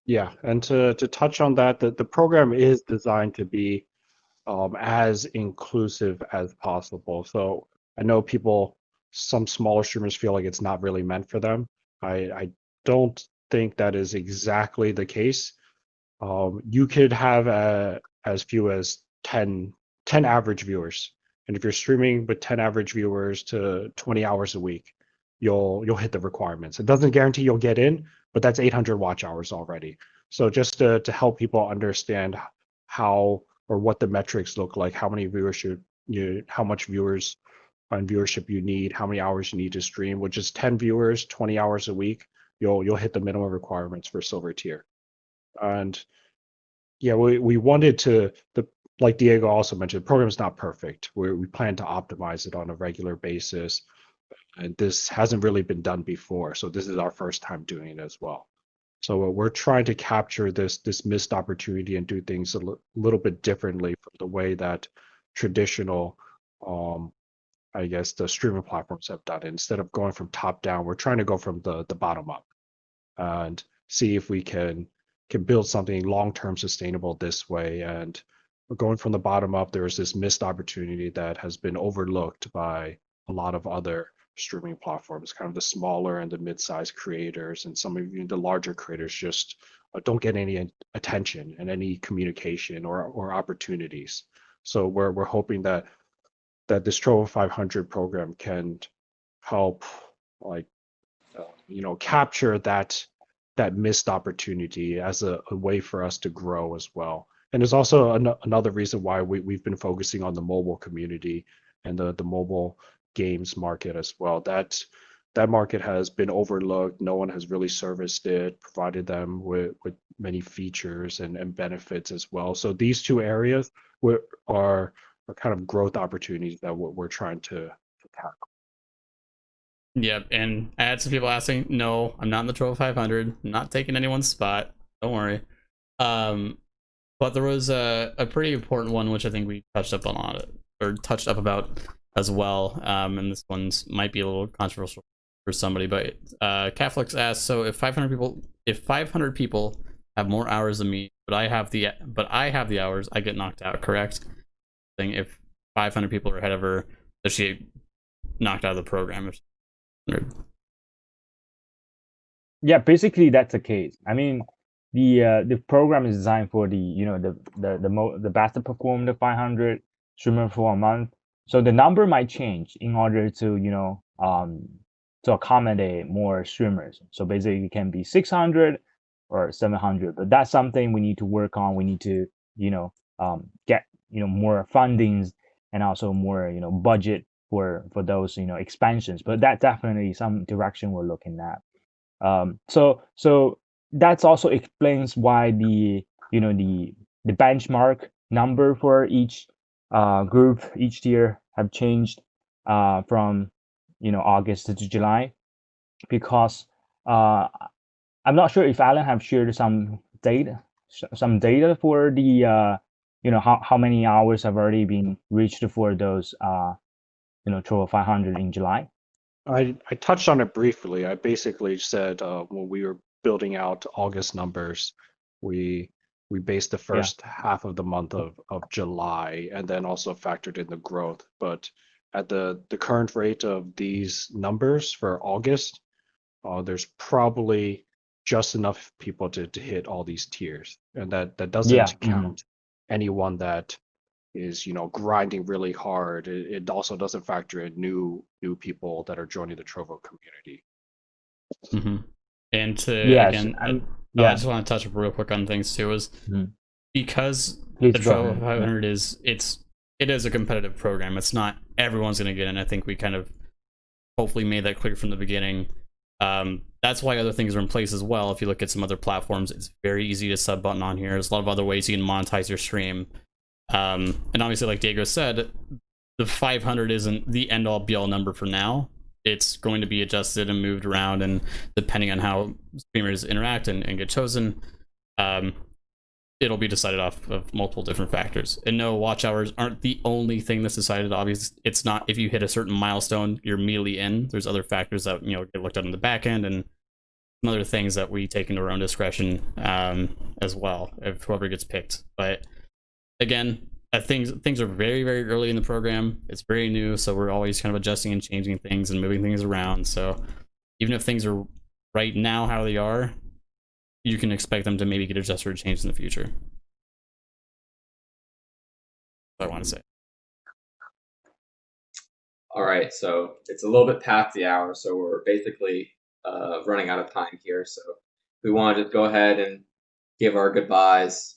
Yeah, and to touch on that, the program is designed to be as inclusive as possible. So I know some smaller streamers feel like it's not really meant for them. I don't think that is exactly the case. You could have as few as 10 average viewers. And if you're streaming with 10 average viewers to 20 hours a week, you'll hit the requirements. It doesn't guarantee you'll get in, but that's 800 watch hours already. So just to help people understand how or what the metrics look like, how many viewers how much viewers and viewership you need, how many hours you need to stream, which is 10 viewers, 20 hours a week, you'll hit the minimum requirements for silver tier. And yeah, we wanted to, like Diego also mentioned, the program is not perfect. We plan to optimize it on a regular basis. And this hasn't really been done before. So this is our first time doing it as well. So we're trying to capture this missed opportunity and do things a little bit differently from the way that traditional, I guess, the streaming platforms have done it. Instead of going from top down, we're trying to go from the bottom up and see if we can build something long-term sustainable this way. And we're going from the bottom up. There is this missed opportunity that has been overlooked by a lot of other streaming platforms, kind of the smaller and the mid-sized creators, and some of even the larger creators just don't get any attention and any communication or opportunities. So we're hoping that this Trovo 500 program can help, like, capture that missed opportunity as a way for us to grow as well. And there's also another reason why we've been focusing on the mobile community and the mobile games market as well. That market has been overlooked. No one has really serviced it, provided them with many features and benefits as well. So these two areas are kind of growth opportunities that we're trying to tackle. Yep, and I had some people asking, no, I'm not in the Trovo 500. I'm not taking anyone's spot. Don't worry. But there was a pretty important one, which I think we touched up about as well. And this one's might be a little controversial for somebody, but Catholics asked, so if 500 people have more hours than me, but I have the hours, I get knocked out, correct? If 500 people are ahead of her, does she get knocked out of the program? Yeah, basically that's the case. I mean, the program is designed for the best perform the 500 streamer for a month. So the number might change in order to to accommodate more streamers. So basically it can be 600 or 700, but that's something we need to work on. We need to get more fundings and also more budget for those expansions. But that definitely some direction we're looking at. So that's also explains why the benchmark number for each group, each tier have changed from August to July, because I'm not sure if Alan have shared some data for the how many hours have already been reached for those Trovo 500 in July. I touched on it briefly. I basically said when we were building out August numbers, we based the first half of the month of July and then also factored in the growth. But at the current rate of these numbers for August, there's probably just enough people to hit all these tiers, and that doesn't count anyone that is grinding really hard. It also doesn't factor in new people that are joining the Trovo community. Mm-hmm. And I just want to touch real quick on things too, is because the Trovo 500 it is a competitive program. It's not everyone's going to get in. I think we kind of hopefully made that clear from the beginning. That's why other things are in place as well. If you look at some other platforms, it's very easy to sub button on here. There's a lot of other ways you can monetize your stream. And obviously, like Diego said, the 500 isn't the end-all be-all number for now. It's going to be adjusted and moved around, and depending on how streamers interact and get chosen, it'll be decided off of multiple different factors. And no, watch hours aren't the only thing that's decided. Obviously, it's not if you hit a certain milestone, you're immediately in. There's other factors that get looked at in the back end, and some other things that we take into our own discretion as well, if whoever gets picked. But again, things are very, very early in the program. It's very new, so we're always kind of adjusting and changing things and moving things around. So even if things are right now how they are, you can expect them to maybe get adjusted or changed in the future. That's what I want to say. All right, so it's a little bit past the hour, so we're basically running out of time here. So we want to just go ahead and give our goodbyes.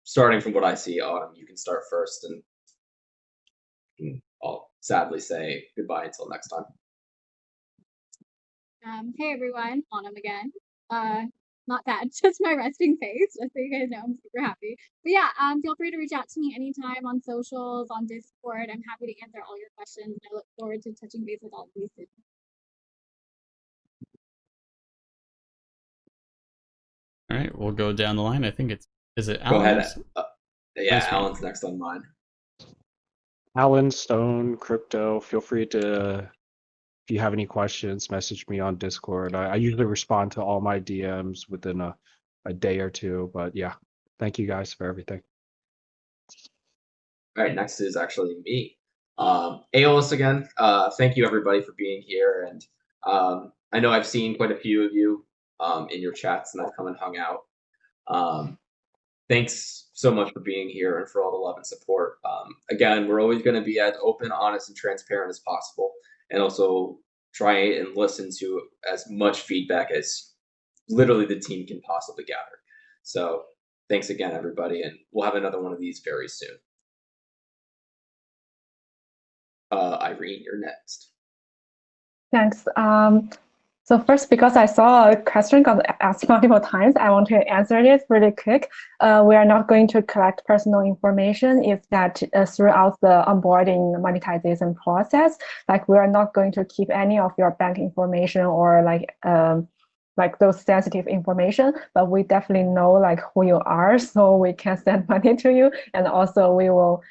Starting from what I see, Autumn, you can start first, and I'll sadly say goodbye until next time. Hey everyone, Autumn again. Not sad, just my resting face, just so you guys know I'm super happy. But yeah, feel free to reach out to me anytime on socials, on Discord. I'm happy to answer all your questions, and I look forward to touching base with all of you soon. All right, we'll go down the line. I think is it Go Alan? ahead. Yeah, Nice. Alan's next on mine. Alan, Stone, Crypto, feel free to, if you have any questions, message me on Discord. I usually respond to all my DMs within a day or two, but yeah, thank you guys for everything. All right, next is actually me. Aeolus again. Thank you everybody for being here, and I know I've seen quite a few of you in your chats, and I've come and hung out. Thanks so much for being here and for all the love and support. Again, we're always going to be as open, honest, and transparent as possible, and also try and listen to as much feedback as literally the team can possibly gather. So thanks again, everybody, and we'll have another one of these very soon. Irene, you're next. Thanks. So first, because I saw a question got asked multiple times, I want to answer it really quick. We are not going to collect personal information if that throughout the onboarding monetization process. Like we are not going to keep any of your bank information or like those sensitive information, but we definitely know like who you are, so we can send money to you, and also we will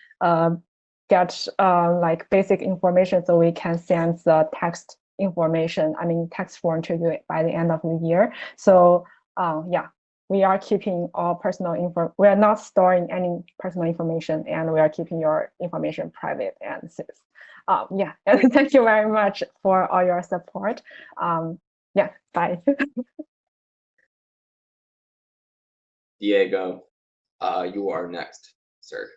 get like basic information so we can send the text information, text form to you by the end of the year. So yeah, we are keeping all personal info. We are not storing any personal information, and we are keeping your information private and safe. Yeah, and thank you very much for all your support. Yeah, bye. Diego, you are next, sir.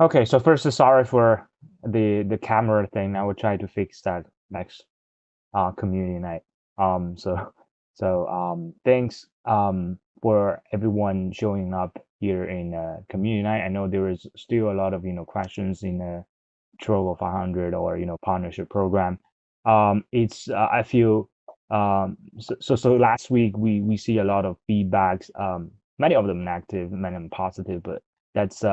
Okay, so first, sorry for the camera thing. I will try to fix that next community night. Thanks for everyone showing up here in community night. I know there is still a lot of questions in the Trovo500 or partnership program. It's I feel so last week we see a lot of feedbacks, many of them negative, many of them positive, but that's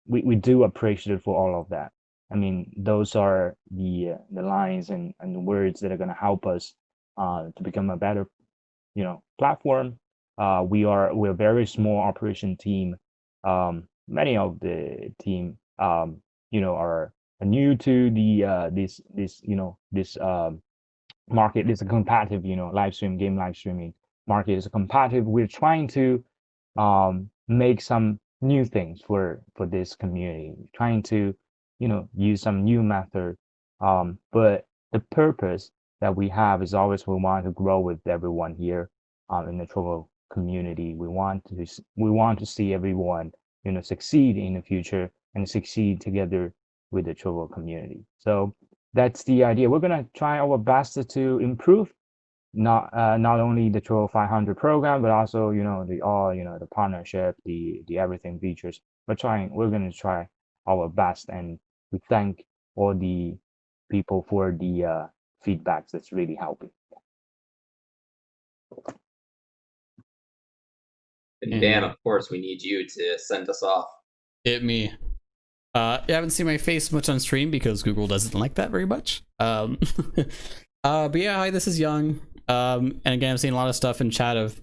we do appreciate for all of that. I mean, those are the lines and the words that are going to help us to become a better platform. We're a very small operation team. Many of the team are new to the this market. Is a competitive game live streaming market is a competitive. We're trying to make some new things for this community, trying to use some new method, but the purpose that we have is always we want to grow with everyone here in the Trovo community. We want to see everyone succeed in the future and succeed together with the Trovo community. So that's the idea. We're gonna try our best to improve not only the Trovo500 program, but also the partnership, the everything features. We're gonna try our best, and we thank all the people for the feedbacks. That's really helping. And Dan, of course, we need you to send us off. Me. I haven't seen my face much on stream because Google doesn't like that very much. But yeah, hi, this is Young. And again, I've seen a lot of stuff in chat of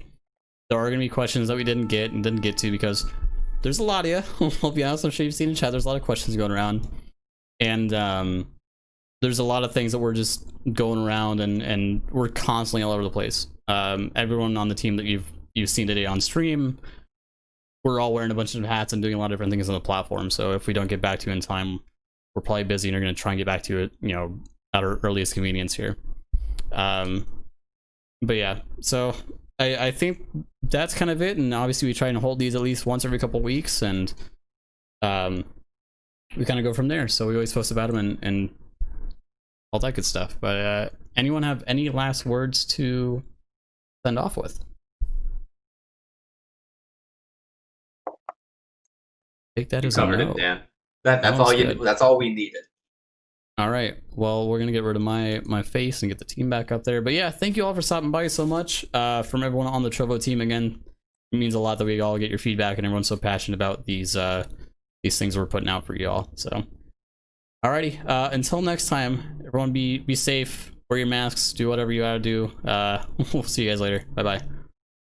there are going to be questions that we didn't get to because there's a lot of you. I'll be honest, I'm sure you've seen in chat, there's a lot of questions going around. And there's a lot of things that we're just going around and we're constantly all over the place. Everyone on the team that you've seen today on stream, we're all wearing a bunch of hats and doing a lot of different things on the platform. So if we don't get back to you in time, we're probably busy and are going to try and get back to it, you know, at our earliest convenience here. But yeah, so I think that's kind of it. And obviously we try and hold these at least once every couple weeks, and we kind of go from there. So we always post about them and all that good stuff. But anyone have any last words to send off with? Take that as a Covered no. it, Dan. That's Sounds all you. good. That's all we needed. All right. Well, we're gonna get rid of my face and get the team back up there. But yeah, thank you all for stopping by so much. From everyone on the Trovo team, again, it means a lot that we all get your feedback and everyone's so passionate about these things we're putting out for you all. So, alrighty. Until next time, everyone be safe. Wear your masks. Do whatever you gotta do. We'll see you guys later. Bye bye.